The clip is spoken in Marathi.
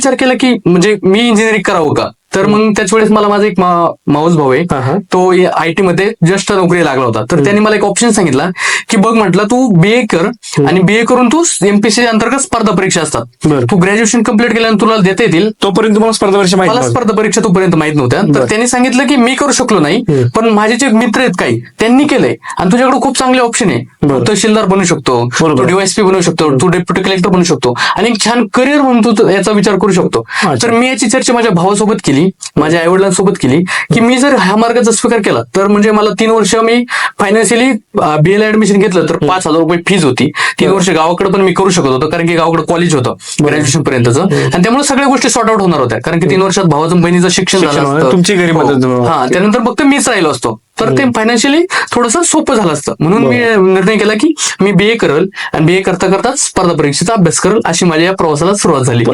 विचार केला की म्हणजे मी इंजिनिअरिंग करावं का. तर मग त्याच वेळेस मला माझा एक मावस भाऊ आहे, तो आयटी मध्ये जस्ट नोकरी लागला होता. तर त्यांनी मला एक ऑप्शन सांगितला की बघ म्हटलं तू बीए कर आणि बीए करून तू एमपीएससी अंतर्गत स्पर्धा परीक्षा असतात, तू ग्रॅज्युएशन कंप्लीट केल्यानंतर तुला देता येतील. तोपर्यंत तुम्हाला स्पर्धा परीक्षा माहिती मला नव्हत्या. स्पर्धा परीक्षा तोपर्यंत माहित नव्हत्या. तर त्यांनी सांगितलं की मी करू शकलो नाही, पण माझे जे मित्र आहेत काही त्यांनी केलंय आणि तुझ्याकडे खूप चांगले ऑप्शन आहे. तू तहसीलदार बनू शकतो, तू डीवायएसपी बनू शकतो, तू डेप्युटी कलेक्टर बनू शकतो आणि एक छान करिअर म्हणून तू याचा विचार करू शकतो. तर मी याची चर्चा माझ्या भावासोबत केली, माझ्या आईवडिलांसोबत केली की मी जर ह्या मार्गाचा स्वीकार केला तर म्हणजे मला 3 वर्ष मी फायनान्शियली बीएला ऍडमिशन घेतलं तर 5,000 रुपये फीज होती. 3 वर्ष गावाकडे पण मी करू शकत होतो कारण की गावाकडे कॉलेज होतं ग्रॅज्युएशन पर्यंतचं, आणि त्यामुळे सगळ्या गोष्टी सॉर्ट आउट होणार होत्या कारण की 3 वर्षात भावाचं बहिणीचं शिक्षण झालं असतं, तुमची घरी मदत. हा, त्यानंतर फक्त मीच राहिलो असतो तर ते फायनान्शियली थोडंसं सोपं झालं असतं. म्हणून मी निर्णय केला की मी बीए करेल आणि बीए करता करताच स्पर्धा परीक्षेचा अभ्यास करेल. अशी माझ्या या प्रवासाला सुरुवात झाली.